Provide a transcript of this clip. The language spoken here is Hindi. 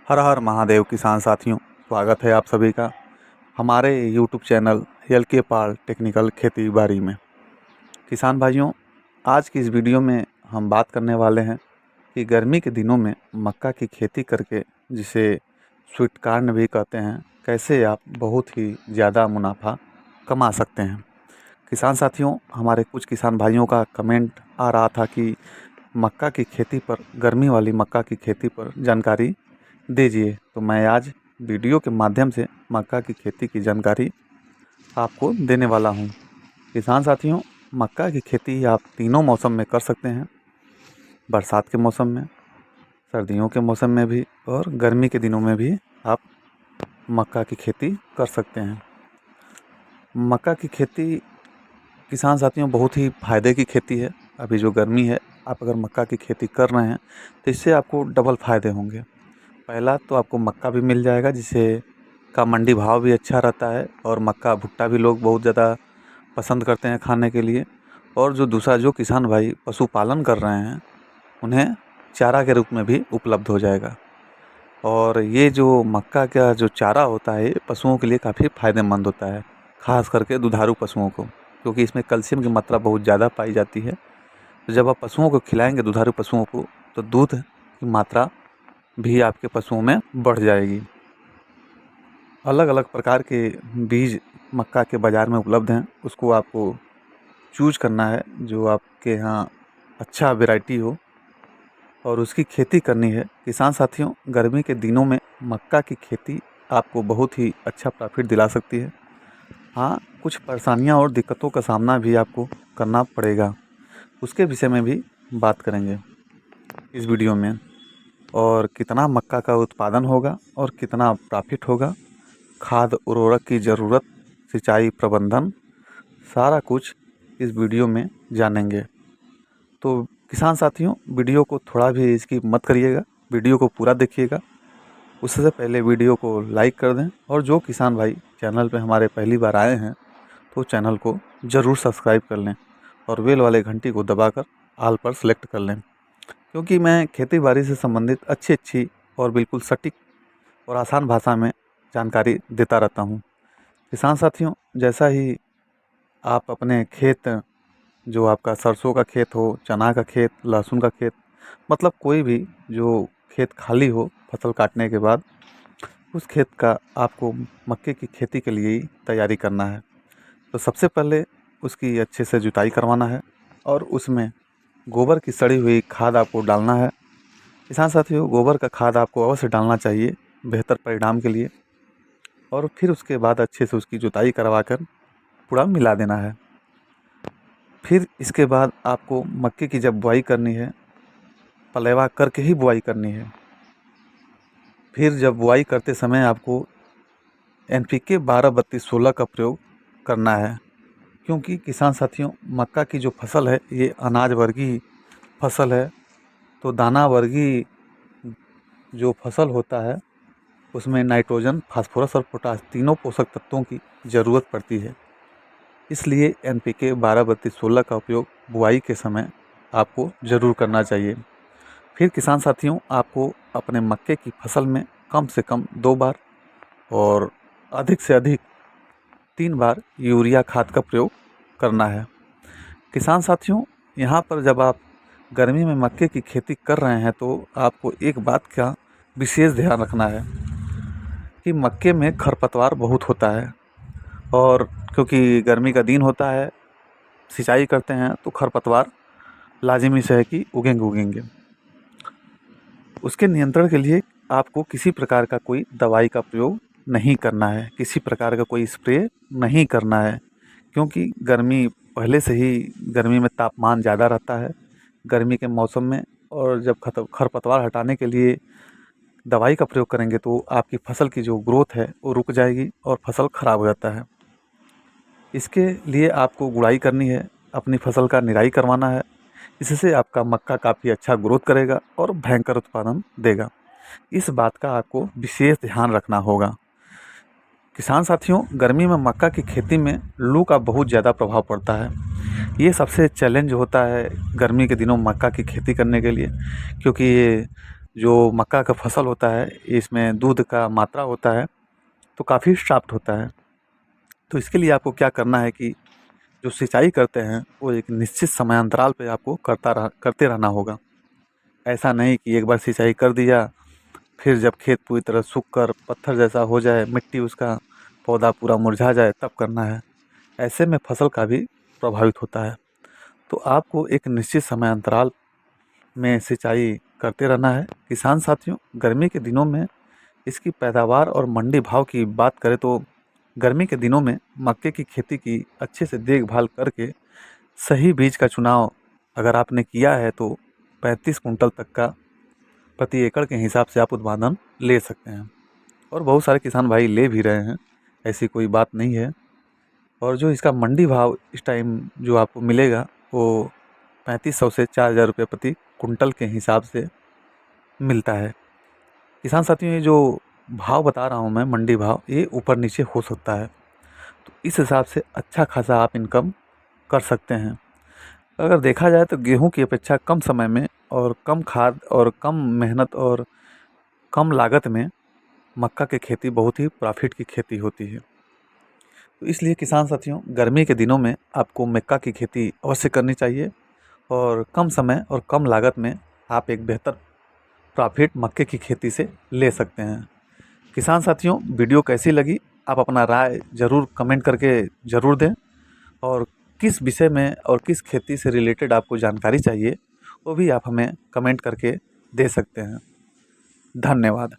हर हर महादेव किसान साथियों, स्वागत है आप सभी का हमारे यूट्यूब चैनल एल.के. पाल टेक्निकल खेती बाड़ी में। किसान भाइयों, आज की इस वीडियो में हम बात करने वाले हैं कि गर्मी के दिनों में मक्का की खेती करके, जिसे स्वीट कॉर्न भी कहते हैं, कैसे आप बहुत ही ज़्यादा मुनाफा कमा सकते हैं। किसान साथियों, हमारे कुछ किसान भाइयों का कमेंट आ रहा था कि मक्का की खेती पर, गर्मी वाली मक्का की खेती पर जानकारी दीजिए। तो मैं आज वीडियो के माध्यम से मक्का की खेती की जानकारी आपको देने वाला हूं। किसान साथियों, मक्का की खेती आप तीनों मौसम में कर सकते हैं। बरसात के मौसम में, सर्दियों के मौसम में भी और गर्मी के दिनों में भी आप मक्का की खेती कर सकते हैं। मक्का की खेती किसान साथियों बहुत ही फ़ायदे की खेती है। अभी जो गर्मी है, आप अगर मक्का की खेती कर रहे हैं तो इससे आपको डबल फ़ायदे होंगे। पहला तो आपको मक्का भी मिल जाएगा, जिसे का मंडी भाव भी अच्छा रहता है, और मक्का भुट्टा भी लोग बहुत ज़्यादा पसंद करते हैं खाने के लिए। और जो दूसरा, जो किसान भाई पशुपालन कर रहे हैं, उन्हें चारा के रूप में भी उपलब्ध हो जाएगा। और ये जो मक्का का जो चारा होता है, ये पशुओं के लिए काफ़ी फ़ायदेमंद होता है, ख़ास करके दुधारू पशुओं को, क्योंकि इसमें कैल्शियम की मात्रा बहुत ज़्यादा पाई जाती है। तो जब आप पशुओं को खिलाएंगे, दुधारू पशुओं को, तो दूध की मात्रा भी आपके पशुओं में बढ़ जाएगी। अलग अलग प्रकार के बीज मक्का के बाज़ार में उपलब्ध हैं, उसको आपको चूज करना है जो आपके यहाँ अच्छा वैरायटी हो, और उसकी खेती करनी है। किसान साथियों, गर्मी के दिनों में मक्का की खेती आपको बहुत ही अच्छा प्रॉफिट दिला सकती है। हाँ, कुछ परेशानियाँ और दिक्कतों का सामना भी आपको करना पड़ेगा, उसके विषय में भी बात करेंगे इस वीडियो में। और कितना मक्का का उत्पादन होगा और कितना प्रॉफिट होगा, खाद उर्वरक की ज़रूरत, सिंचाई प्रबंधन, सारा कुछ इस वीडियो में जानेंगे। तो किसान साथियों, वीडियो को थोड़ा भी इसकी मत करिएगा, वीडियो को पूरा देखिएगा। उससे पहले वीडियो को लाइक कर दें, और जो किसान भाई चैनल पे हमारे पहली बार आए हैं तो चैनल को ज़रूर सब्सक्राइब कर लें, और बेल वाले घंटी को दबाकर ऑल पर सेलेक्ट कर लें, क्योंकि मैं खेती बाड़ी से संबंधित अच्छी अच्छी और बिल्कुल सटीक और आसान भाषा में जानकारी देता रहता हूँ। किसान साथियों, जैसा ही आप अपने खेत, जो आपका सरसों का खेत हो, चना का खेत, लहसुन का खेत, मतलब कोई भी जो खेत खाली हो फसल काटने के बाद, उस खेत का आपको मक्के की खेती के लिए ही तैयारी करना है। तो सबसे पहले उसकी अच्छे से जुताई करवाना है, और उसमें गोबर की सड़ी हुई खाद आपको डालना है। किसान साथियों, गोबर का खाद आपको अवश्य डालना चाहिए बेहतर परिणाम के लिए। और फिर उसके बाद अच्छे से उसकी जुताई करवाकर पूरा मिला देना है। फिर इसके बाद आपको मक्के की जब बुआई करनी है, पलेवा करके ही बुआई करनी है। फिर जब बुआई करते समय आपको NPK 12-32-16 का प्रयोग करना है, क्योंकि किसान साथियों, मक्का की जो फसल है, ये अनाज वर्गीय फसल है। तो दाना वर्गीय जो फसल होता है, उसमें नाइट्रोजन, फास्फोरस और पोटास, तीनों पोषक तत्वों की ज़रूरत पड़ती है। इसलिए NPK 12-32-16 का उपयोग बुआई के समय आपको ज़रूर करना चाहिए। फिर किसान साथियों, आपको अपने मक्के की फसल में कम से कम 2 बार और अधिक से अधिक 3 बार यूरिया खाद का प्रयोग करना है। किसान साथियों, यहाँ पर जब आप गर्मी में मक्के की खेती कर रहे हैं, तो आपको एक बात का विशेष ध्यान रखना है कि मक्के में खरपतवार बहुत होता है, और क्योंकि गर्मी का दिन होता है, सिंचाई करते हैं, तो खरपतवार लाजिमी से है कि उगेंगे। उसके नियंत्रण के लिए आपको किसी प्रकार का कोई दवाई का प्रयोग नहीं करना है, किसी प्रकार का कोई स्प्रे नहीं करना है, क्योंकि गर्मी पहले से ही, गर्मी में तापमान ज़्यादा रहता है गर्मी के मौसम में। और जब खरपतवार हटाने के लिए दवाई का प्रयोग करेंगे, तो आपकी फसल की जो ग्रोथ है वो रुक जाएगी और फसल खराब हो जाता है। इसके लिए आपको गुड़ाई करनी है, अपनी फसल का निराई करवाना है। इससे आपका मक्का काफ़ी अच्छा ग्रोथ करेगा और भयंकर उत्पादन देगा। इस बात का आपको विशेष ध्यान रखना होगा। किसान साथियों, गर्मी में मक्का की खेती में लू का बहुत ज़्यादा प्रभाव पड़ता है। ये सबसे चैलेंज होता है गर्मी के दिनों मक्का की खेती करने के लिए, क्योंकि ये जो मक्का का फसल होता है इसमें दूध का मात्रा होता है तो काफ़ी सॉफ्ट होता है। तो इसके लिए आपको क्या करना है कि जो सिंचाई करते हैं वो एक निश्चित समयांतराल पे आपको करते रहना होगा। ऐसा नहीं कि एक बार सिंचाई कर दिया, फिर जब खेत पूरी तरह सूख कर पत्थर जैसा हो जाए, मिट्टी उसका पौधा पूरा मुरझा जाए तब करना है। ऐसे में फसल का भी प्रभावित होता है। तो आपको एक निश्चित समयांतराल में सिंचाई करते रहना है। किसान साथियों, गर्मी के दिनों में इसकी पैदावार और मंडी भाव की बात करें तो गर्मी के दिनों में मक्के की खेती की अच्छे से देखभाल करके सही बीज का चुनाव अगर आपने किया है तो 35 कुंटल तक का प्रति एकड़ के हिसाब से आप उत्पादन ले सकते हैं। और बहुत सारे किसान भाई ले भी रहे हैं, ऐसी कोई बात नहीं है। और जो इसका मंडी भाव इस टाइम जो आपको मिलेगा वो 3500 से 4000 रुपये प्रति कुंटल के हिसाब से मिलता है। किसान साथियों, ये जो भाव बता रहा हूँ मैं, मंडी भाव, ये ऊपर नीचे हो सकता है। तो इस हिसाब से अच्छा खासा आप इनकम कर सकते हैं। अगर देखा जाए तो गेहूं की अपेक्षा कम समय में और कम खाद और कम मेहनत और कम लागत में मक्का की खेती बहुत ही प्रॉफिट की खेती होती है। तो इसलिए किसान साथियों, गर्मी के दिनों में आपको मक्का की खेती अवश्य करनी चाहिए और कम समय और कम लागत में आप एक बेहतर प्रॉफिट मक्के की खेती से ले सकते हैं। किसान साथियों, वीडियो कैसी लगी आप अपना राय ज़रूर कमेंट करके ज़रूर दें। और किस विषय में और किस खेती से रिलेटेड आपको जानकारी चाहिए वो भी आप हमें कमेंट करके दे सकते हैं। धन्यवाद।